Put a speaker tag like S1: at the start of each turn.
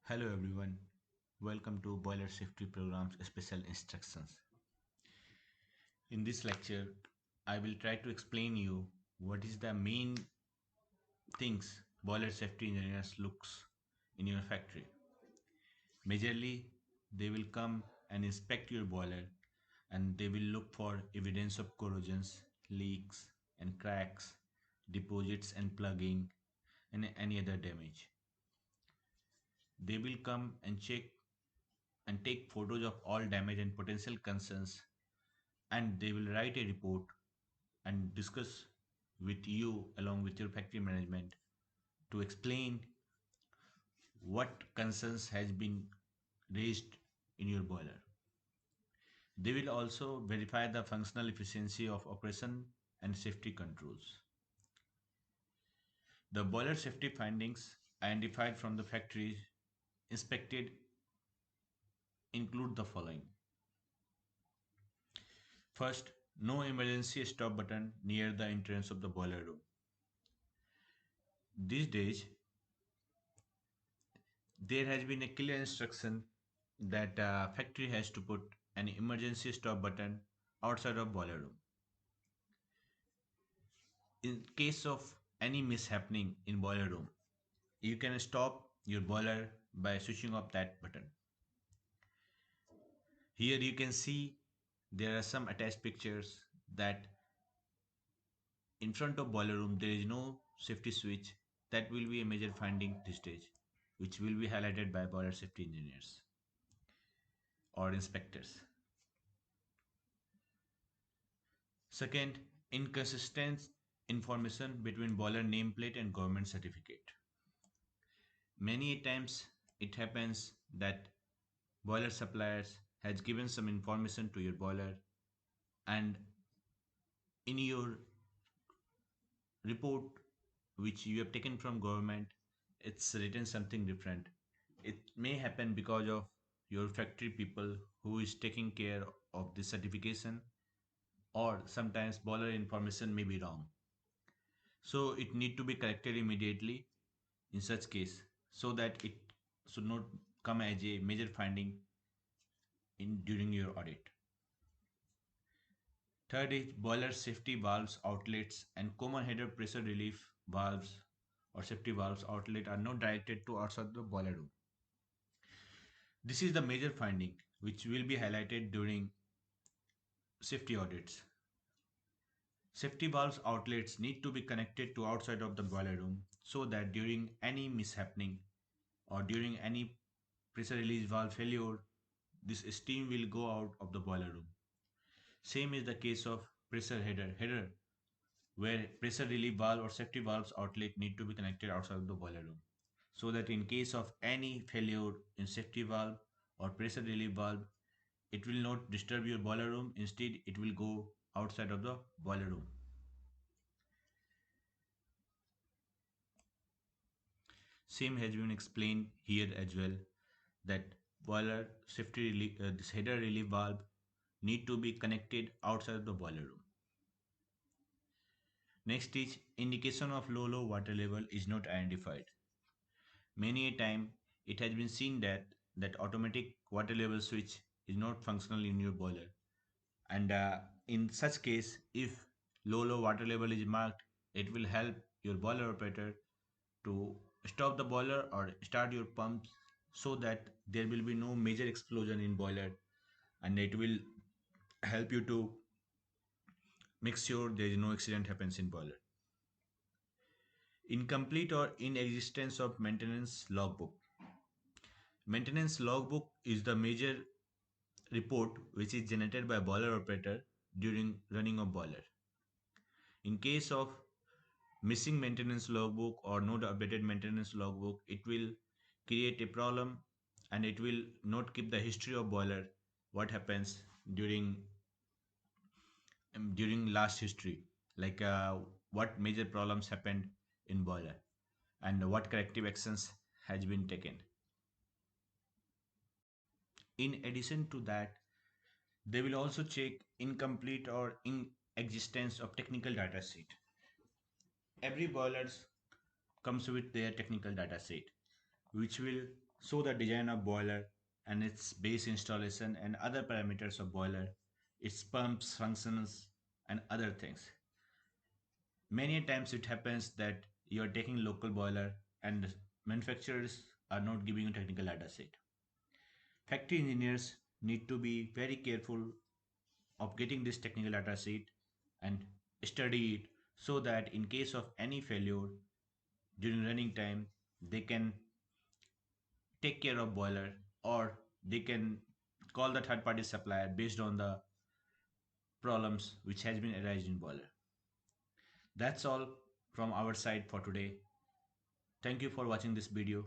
S1: Hello everyone, welcome to Boiler Safety Program's special instructions. In this lecture, I will try to explain you what is the main things boiler safety engineers looks in your factory. Majorly, they will come and inspect your boiler and they will look for evidence of corrosions, leaks and cracks, deposits and plugging and any other damage. They will come and check and take photos of all damage and potential concerns, and they will write a report and discuss with you along with your factory management to explain what concerns has been raised in your boiler. They will also verify the functional efficiency of operation and safety controls. The boiler safety findings identified from the factories inspected include the following. First, no emergency stop button near the entrance of the boiler room. These days, there has been a clear instruction that factory has to put an emergency stop button outside of boiler room. In case of any mishappening in boiler room, you can stop your boiler by switching off that button. Here you can see there are some attached pictures that in front of boiler room there is no safety switch. That will be a major finding this stage, which will be highlighted by boiler safety engineers or inspectors. Second, inconsistent information between boiler nameplate and government certificate. Many times it happens that boiler suppliers has given some information to your boiler, and in your report which you have taken from government it's written something different. It may happen because of your factory people who is taking care of the certification, or sometimes boiler information may be wrong, so it need to be corrected immediately in such case so that it should not come as a major finding in during your audit. Third is boiler safety valves outlets and common header pressure relief valves or safety valves outlet are not directed to outside the boiler room. This is the major finding which will be highlighted during safety audits. Safety valves outlets need to be connected to outside of the boiler room so that during any mishappening or during any pressure release valve failure, this steam will go out of the boiler room. Same is the case of pressure header where pressure relief valve or safety valves outlet need to be connected outside of the boiler room so that in case of any failure in safety valve or pressure relief valve, it will not disturb your boiler room, instead it will go outside of the boiler room. Same has been explained here as well, that boiler safety relief, this header relief valve need to be connected outside the boiler room. Next is indication of low water level is not identified. Many a time it has been seen that automatic water level switch is not functional in your boiler, and in such case if low water level is marked, it will help your boiler operator to stop the boiler or start your pumps so that there will be no major explosion in boiler, and it will help you to make sure there is no accident happens in boiler. Incomplete or inexistence of maintenance logbook. Maintenance logbook is the major report which is generated by boiler operator during running of boiler. In case of missing maintenance logbook or not updated maintenance logbook, it will create a problem and it will not keep the history of boiler, what happens during last history, like what major problems happened in boiler and what corrective actions has been taken. In addition to that, they will also check incomplete or in existence of technical data sheet. Every boilers comes with their technical data sheet which will So the design of boiler and its base installation and other parameters of boiler, its pumps, functions and other things. Many times it happens that you are taking local boiler and manufacturers are not giving you technical data sheet. Factory engineers need to be very careful of getting this technical data sheet and study it so that in case of any failure during running time they can take care of boiler or they can call the third party supplier based on the problems which has been arised in boiler. That's all from our side for today. Thank you for watching this video.